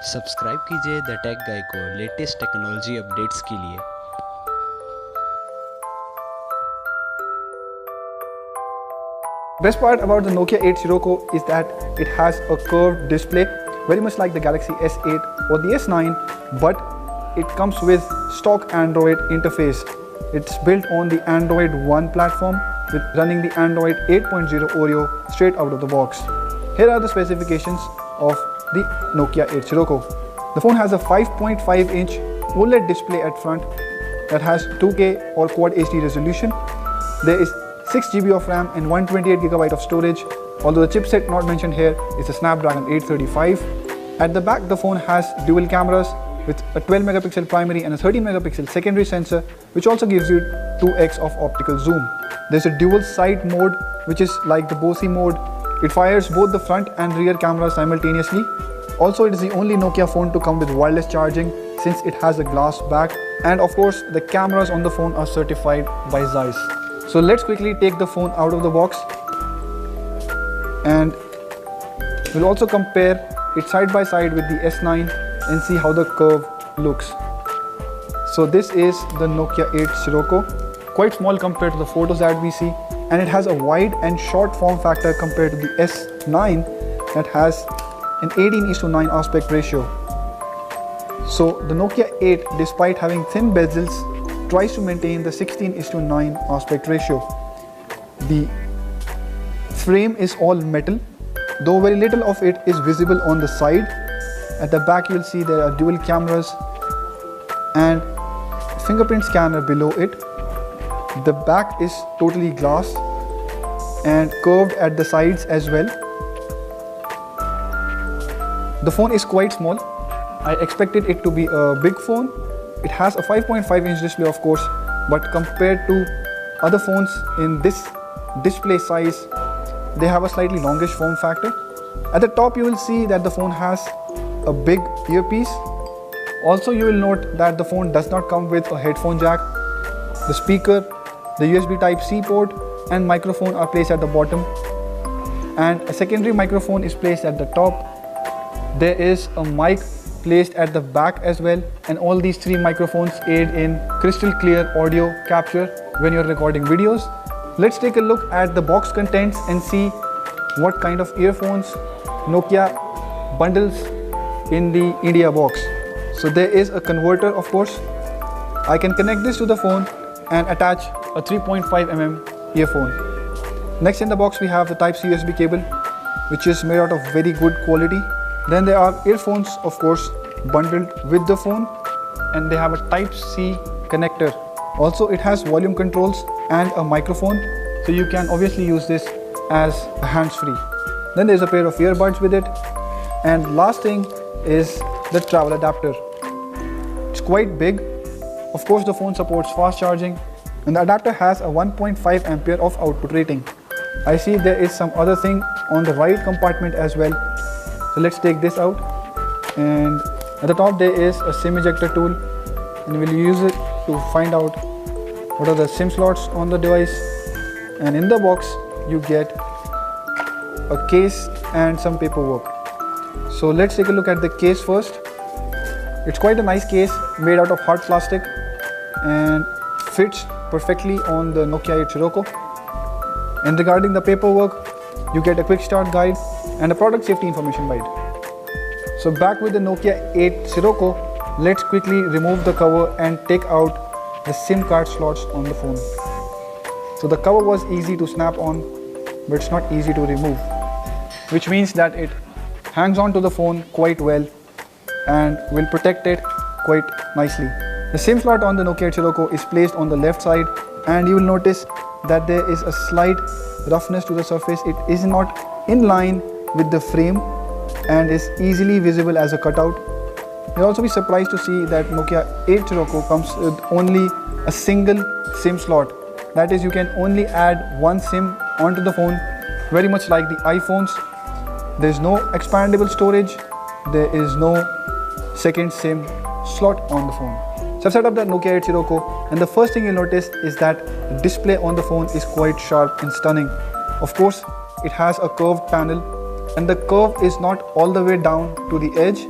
Subscribe कीजिए the take गाय को latest technology updates के लिए। Best part about the Nokia 8 Sirocco is that it has a curved display, very much like the Galaxy S8 or the S9, but it comes with stock Android interface. It's built on the Android One platform with running the Android 8.0 Oreo straight out of the box. Here are the specifications of the Nokia 8 Sirocco. The phone has a 5.5-inch OLED display at front that has 2K or Quad HD resolution. There is 6 GB of RAM and 128 GB of storage, although the chipset not mentioned here is a Snapdragon 835. At the back, the phone has dual cameras with a 12 megapixel primary and a 13 megapixel secondary sensor, which also gives you 2x of optical zoom. There's a dual sight mode, which is like the BOSI mode. It fires both the front and rear cameras simultaneously. Also, it is the only Nokia phone to come with wireless charging since it has a glass back, and of course the cameras on the phone are certified by Zeiss. So let's quickly take the phone out of the box and we'll also compare it side by side with the S9 and see how the curve looks. So this is the Nokia 8 Sirocco, quite small compared to the photos that we see, and it has a wide and short form factor compared to the S9 that has an 18:9 aspect ratio. So the Nokia 8, despite having thin bezels, tries to maintain the 16:9 aspect ratio. The frame is all metal, though very little of it is visible on the side. At the back you'll see there are dual cameras and fingerprint scanner below it. The back is totally glass and curved at the sides as well. The phone is quite small. I expected it to be a big phone. It has a 5.5-inch display, of course, but compared to other phones in this display size, they have a slightly longish form factor. At the top, you will see that the phone has a big earpiece. Also, you will note that the phone does not come with a headphone jack. The speaker, the USB Type-C port, and microphone are placed at the bottom, and a secondary microphone is placed at the top. There is a mic placed at the back as well, and all these three microphones aid in crystal clear audio capture when you're recording videos. Let's take a look at the box contents and see what kind of earphones Nokia bundles in the India box. So there is a converter, of course. I can connect this to the phone and attach a 3.5mm earphone. Next in the box we have the Type-C USB cable, which is made out of very good quality. Then there are earphones, of course, bundled with the phone, and they have a Type-C connector. Also, it has volume controls and a microphone, so you can obviously use this as a hands-free. Then there's a pair of earbuds with it, and last thing is the travel adapter. It's quite big. Of course, the phone supports fast charging, and the adapter has a 1.5 ampere of output rating. I see there is some other thing on the right compartment as well. So let's take this out, and at the top there is a SIM ejector tool, and we'll use it to find out what are the SIM slots on the device. And in the box you get a case and some paperwork. So let's take a look at the case first. It's quite a nice case made out of hard plastic and fits perfectly on the Nokia 8 Sirocco. And regarding the paperwork, you get a quick start guide and a product safety information guide. So back with the Nokia 8 Sirocco, let's quickly remove the cover and take out the SIM card slots on the phone. So the cover was easy to snap on, but it's not easy to remove, which means that it hangs on to the phone quite well and will protect it quite nicely. The SIM slot on the Nokia 8 Sirocco is placed on the left side, and you will notice that there is a slight roughness to the surface. It is not in line with the frame and is easily visible as a cutout. You'll also be surprised to see that Nokia 8 Sirocco comes with only a single SIM slot. That is, you can only add one SIM onto the phone, very much like the iPhones. There's no expandable storage. There is no second SIM slot on the phone. So I've set up the Nokia 8 Sirocco, and the first thing you'll notice is that the display on the phone is quite sharp and stunning. Of course, it has a curved panel, and the curve is not all the way down to the edge.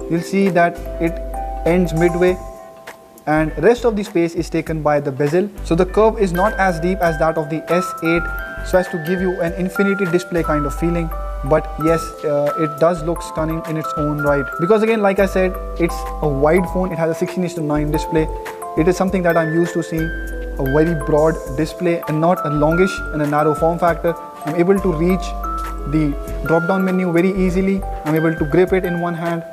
you'll see that it ends midway and rest of the space is taken by the bezel. So the curve is not as deep as that of the S8 so as to give you an infinity display kind of feeling. But yes, it does look stunning in its own right. Because again, like I said, it's a wide phone. It has a 16:9 display. It is something that I'm used to seeing, a very broad display and not a longish and a narrow form factor. I'm able to reach the drop-down menu very easily. I'm able to grip it in one hand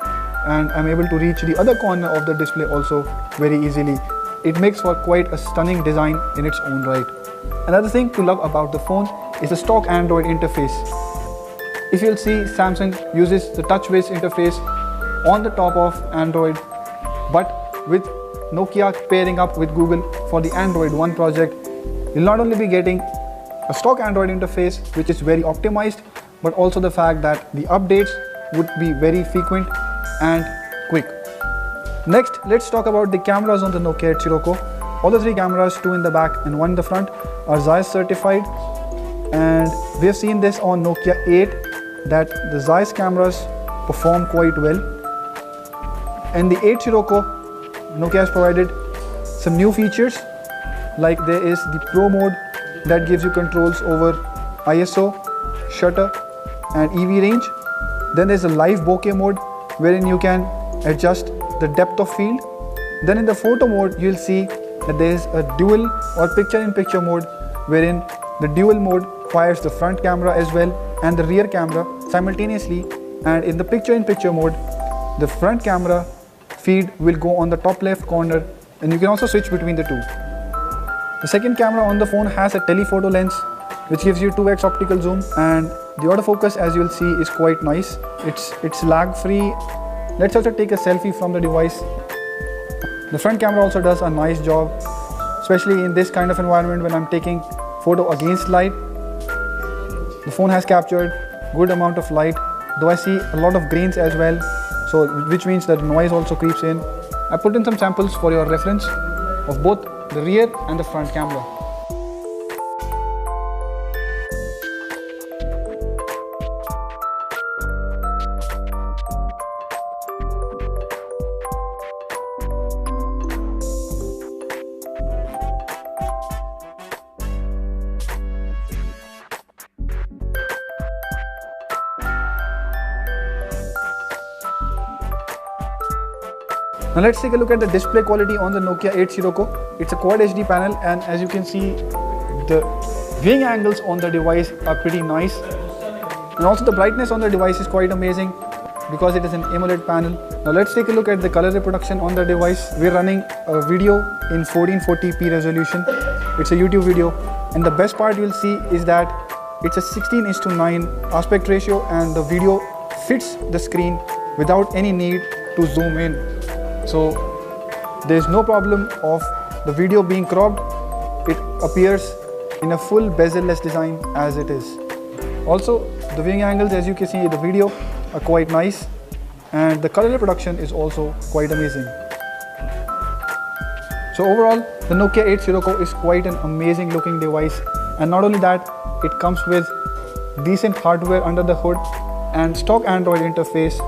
and I'm able to reach the other corner of the display also very easily. It makes for quite a stunning design in its own right. Another thing to love about the phone is the stock Android interface. If you'll see, Samsung uses the touch-based interface on the top of Android, but with Nokia pairing up with Google for the Android One project, you'll not only be getting a stock Android interface which is very optimized, but also the fact that the updates would be very frequent and quick. Next, let's talk about the cameras on the Nokia 8 Sirocco. All the three cameras, two in the back and one in the front, are Zeiss certified, and we have seen this on Nokia 8 that the Zeiss cameras perform quite well. And the 8 Sirocco, Nokia has provided some new features, like there is the Pro mode that gives you controls over ISO, shutter and EV range. Then there's a live bokeh mode wherein you can adjust the depth of field. Then in the photo mode, you'll see that there is a dual or picture-in-picture mode wherein the dual mode fires the front camera as well and the rear camera simultaneously, and in the picture-in-picture mode, the front camera feed will go on the top left corner and you can also switch between the two. The second camera on the phone has a telephoto lens which gives you 2x optical zoom, and the autofocus, as you'll see, is quite nice. It's lag free. Let's also take a selfie from the device. The front camera also does a nice job, especially in this kind of environment when I'm taking photo against light. The phone has captured good amount of light, though I see a lot of grains as well, so which means that noise also creeps in. I put in some samples for your reference of both the rear and the front camera. Now let's take a look at the display quality on the Nokia 8 Sirocco. It's a Quad HD panel, and as you can see, the viewing angles on the device are pretty nice. And also the brightness on the device is quite amazing because it is an AMOLED panel. Now let's take a look at the color reproduction on the device. We're running a video in 1440p resolution. It's a YouTube video. And the best part you'll see is that it's a 16:9 aspect ratio and the video fits the screen without any need to zoom in. So there's no problem of the video being cropped. It appears in a full bezel-less design as it is. Also, the viewing angles, as you can see in the video, are quite nice, and the color reproduction is also quite amazing. So overall, the Nokia 8 Sirocco is quite an amazing looking device, and not only that, it comes with decent hardware under the hood and stock Android interface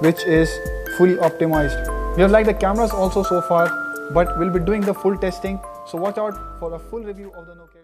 which is fully optimized. We have liked the cameras also so far, but we'll be doing the full testing, so watch out for a full review of the Nokia.